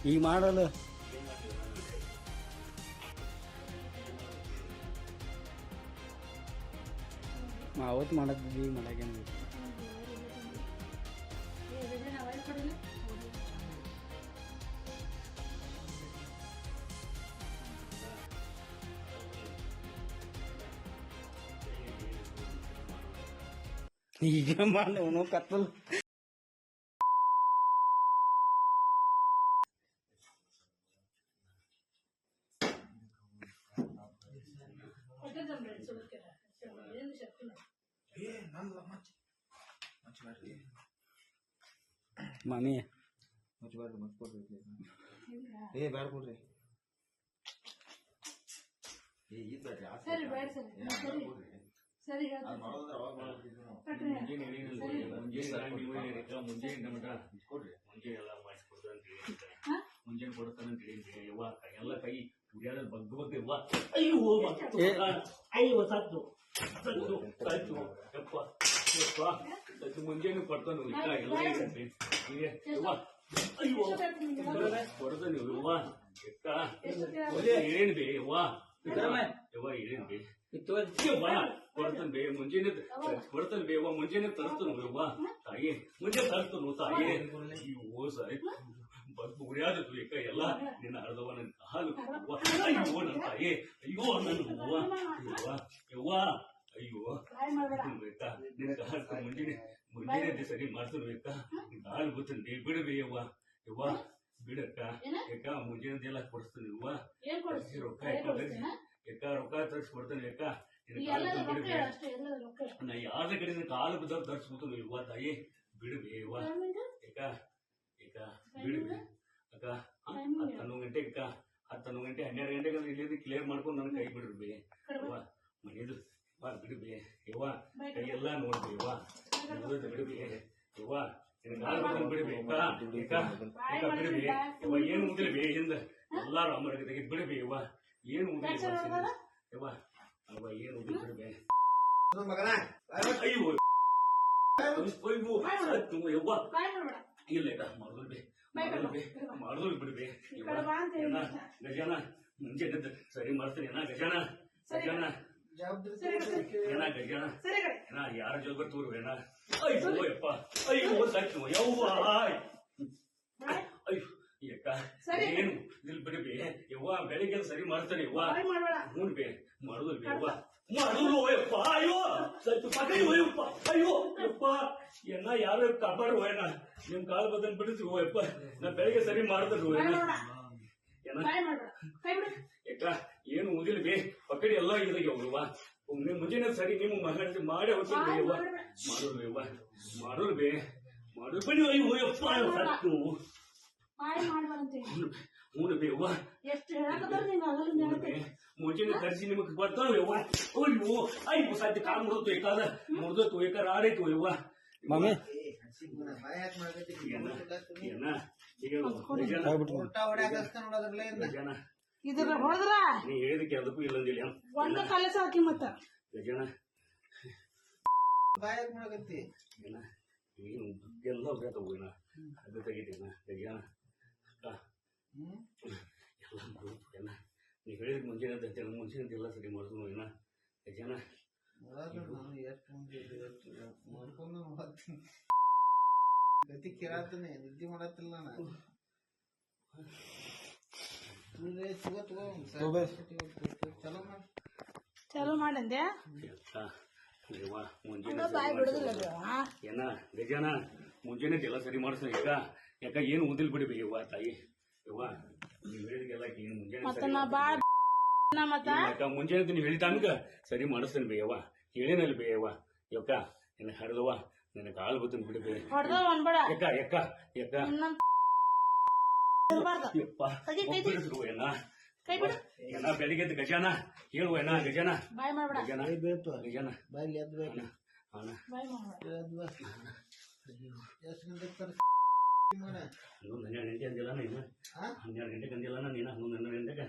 ಈಗ ಮಾಡಲ್ಲ ಅವತ್ತು ಮಾಡತ್ತಿದ್ವಿ ಈಗ ಮಾಡಾಕೇನು ಈಗ ಮಾಡವನು ಕತ್ತಲ್ ಮಾಮಿ ಮುಚ್ಚಬಾರ್ದು ಮತ್ತೆ ಕೊಡ್ರಿ ಬ್ಯಾಡ ಕೊಡ್ರಿ ಇದು ಮುಂಜಾನೆ ಕೊಡ್ತಾನಂತ ಹೇಳಿದ್ರಿ ಯವ್ವ ಎಲ್ಲ ಕೈ ಕುಡಿಯೋದ ಬಗ್ಗ ಬಗ್ಗ ಯವ್ವ ಅಯ್ಯೋ ಸತ್ತು ಯಪ್ಪ ಮುಂಜಾನೆ ಕೊಡ್ತಾನು ಎಲ್ಲ ಯವ್ವ ಅಯ್ಯೋ ಕೊಡ್ತಾನೆ ಯವ್ವ ಏನ್ ಬೇ ಯವ್ವ ಯವ್ವ ಏನ್ ಬೇ ಕೊಡ್ತಾನೆ ಬೇ ಮುಂಜಾನೆ ಕೊಡ್ತಾನೆ ಬೇ ಯವ್ವ ಮುಂಜಾನೆ ತರ್ತಾನು ಯವ್ವ ತಾಯಿ ಮುಂಜಾನೆ ತರ್ತಾನು ತಾಯಿ ಅಯ್ಯೋ ಸಾರಿ ಬಗ್ಗು ಉರಿಯಾದತ್ತು ಏಕ ಎಲ್ಲ ನಿನ್ನ ಅರ್ಧವ ನನ್ನ ಹಾಲು ಅಯ್ಯೋ ನನ್ನ ತಾಯಿ ಅಯ್ಯೋ ನನ್ನ ಹೂವ ಯವ್ವ ಯವ್ವ ಅಯ್ಯೋ ಬೇಕಾ ನಿನಗೆ ಹಾಲು ಮುಂಜಾನೆ ಸರಿ ಮಾಡ್ತಾನೆ ಬೇಕಾ ಹಾಲು ಗೊತ್ತಂಡಿ ಬಿಡಬೇ ಯವ್ವ ಯವ್ವ ಬಿಡಕ್ಕ ಯಾಕ ಮುಂಜಾನೆದೆಲ್ಲ ಕೊಡಿಸ್ತಾನೆ ಯವ್ವ ರೊಕ್ಕ ಯಾಕ ರೊಕ್ಕ ತರಿಸ್ಕೊಡ್ತಾನೆ ಯಾಕ ನಾ ಯಾರ ಕಡೆ ಕಾಲು ಬಿದ್ದಾಗ ತರಿಸ್ಕೊತಾನೆ ಯವ್ವ ತಾಯಿ ಬಿಡಬೇ ಯವ್ವ ಯಾಕ ಈಗ ಬಿಡ್ಬಿ ಅಕ್ಕ 11 ಗಂಟೆ ಅಕ್ಕ 11 ಗಂಟೆ 12 ಗಂಟೆಗೆ ಇಲ್ಲಿ ಕ್ಲಿಯರ್ ಮಾಡ್ಕೊಂಡು ನನ್ನ ಕೈ ಬಿಡ್ರಿ ಯವ್ವ ಮನೆಯದು ಬಾ ಬಿಡ್ಬಿ ಯವ್ವ ಕೈ ಎಲ್ಲ ನೋಡ್ಬಿ ಯವ್ವ ಬಿಡ್ಬಿ ಯವ್ವ ಬಿಡ್ಬಿ ಬಿಡ್ಬಿ ಯವ್ವ ಏನು ಮುಗಿಲ್ಬಿ ಹಿಂದ ಎಲ್ಲಾರು ಅಮ್ಮರ ತೆಗೆದು ಬಿಡ್ಬಿ ಯವ್ವ ಏನು ಮುಗಿಲ್ ಯವ್ವ ಅವ್ವ ಏನು ಮುಗಿಲ್ ಬಿಡ್ಬಿ ಅಯ್ಯೋ ಯವ್ವ ಇಲ್ಲ ಮಾಡಿದ್ರು ಬಿಡ್ಬಿ ಗಜಾನ ಮುಂಚೆ ಸರಿ ಮಾಡ್ತೀನಿ ಗಜಾನ ಗಜಾನ ಏನ ಗಜಾನ ಯಾರ ಜೋಲ್ಬರ್ ತೋರ್ಬೇನ ಅಯ್ಯೋ ಯಪ್ಪ ಅಯ್ಯೋ ಸಾಕು ಯವ್ವ ಅಯ್ಯೋ ಯಕ್ಕ ಏನು ಇಲ್ಲಿ ಬಿಡ್ಬಿ ಯವ್ವ ಬೆಳಿಗ್ಗೆ ಸರಿ ಮಾಡ್ತಾನೆ ಯವ್ವ ಹ್ಞೂ ಬೇ ಮಾಡುದಿಲ್ಲ ಬೇ ಯವ್ವ ಮಾಡುದು ಯಪ್ಪ ಅಯ್ಯೋ ಸತ್ತು ಪಕ್ಕ ಯಪ್ಪ ಅಯ್ಯೋ ಯಪ್ಪ ಏನ ಯಾರು ಕಾಪಾಡು ಹೋಯಣ ನಿಮ್ ಕಾಲು ಬದಲ್ ಬಿಡಿಸಿ ಯಪ್ಪ ನಾ ಬೆಳಿಗ್ಗೆ ಸರಿ ಮಾಡ್ತಾನೆ ಯಾಕ ಏನು ಓದಿಲ್ ಬೇ ಪಕ್ಕಡಿ ಎಲ್ಲ ಇದಾಗ್ಯವ್ವ ಮುಂಜಾನೆ ಸರಿ ನಿಮ್ಮ ಮಗನ ಮಾಡಿ ಹೋಗ್ತೀನಿ ಯವ್ವ ಮಾಡೋದು ಯವ್ವ ಮಾಡೋದು ಬೇ ಮಾಡೋದು ಬನ್ನಿ ಅಯ್ಯೋ ಯಪ್ಪ ಸತ್ತು ಹ್ಞೂ ಬೇ ಯವ್ವ ಮುಂಜಾನೆ ತರಿಸಿ ನಿಮಗ್ ಬರ್ತಾವ ಯವ್ವ ಅಯ್ಯೋ ಅಯ್ಯೋ ಸದ್ಯ ಕಾಲು ಮುರಿದು ಏಕಾದ ಮುರಿದೋತು ಏಕಾರ ಆಡೈತು ಯವ್ವ ಮಾಮಿ ಇದ್ರ ಹೊಡೆದ್ರ ನೀ ಹೇಳಿದಕ್ಕೆ ಅದಕ್ಕೂ ಇಲ್ಲಂದಿಲ್ಲ ಒಂದ ಕಲಸ ಹಾಕಿ ಮತ್ತ ಗಜಾನ ಬಾಯಾಗ ಮಾಡಕತ್ತಿ ಏನ ಏನು ಎಲ್ಲ ಹೋಗ್ತಾವ ಏನ ಅದು ತೆಗಿತೇನ ಗಜಾನ ಎಲ್ಲ ಮುಗಿತು ಏನ ನೀ ಹೇಳಿದ ಮುಂಚೆನೆ ಎಲ್ಲ ಸರಿ ಮಾಡ್ತು ಏನ ಗಜಾನ ಗತಿ ಕೇಳಾತನೆ ನಿದ್ದೆ ಮಾಡತ್ತಿಲ್ಲ ನಾನು ಚಲೋ ಮಾಡಂದೆ ಏನ ಗಜಾನ ಮುಂಜಾನೆ ಎಲ್ಲ ಸರಿ ಮಾಡ್ಸ ಈಗ ಯಾಕ ಏನು ಓದಿಲ್ ಬಿಡಿ ಯವ್ವ ತಾಯಿ ಯವ್ವ ನೀವ್ ಹೇಳಿದೆಲ್ಲ ಏನು ಮುಂಜಾನೆ ಮುಂಜಾನೆ ನೀವು ಹೇಳಿದ ಸರಿ ಮಾಡಿಸ್ತೇನೆ ಬೇಯವ್ವ ಹೇಳೇನಲ್ಲಿ ಬೇಯವ್ವ ಯಕ್ಕ ನಿನ್ನ ಹರಿದವ್ವ ನಿನ್ನ ಕಾಲು ಬತ್ತನ್ ಬಿಡಬೇ ಯಾಕ ಯಾಕ ಯಾಕ ಯಪ್ಪ ಏನ ಏನ ಬೆಳಿಗ್ಗೆ ಗಜಾನ ಹೇಳುವ ಏನ ಗಜಾನ ಗಜಾನ ಗಜಾನ ಅಣ್ಣ ಬಾಯ್ ಮಾಡ್ಬೇಡ ಹನ್ನೊಂದು 12 ಗಂಟೆ ಅಂದಿಲ್ಲ ನೀನು 12 ಗಂಟೆಗೆ ಅಂದಿಲ್ಲ ನೀನು 11 12 ಗಂಟೆಗೆ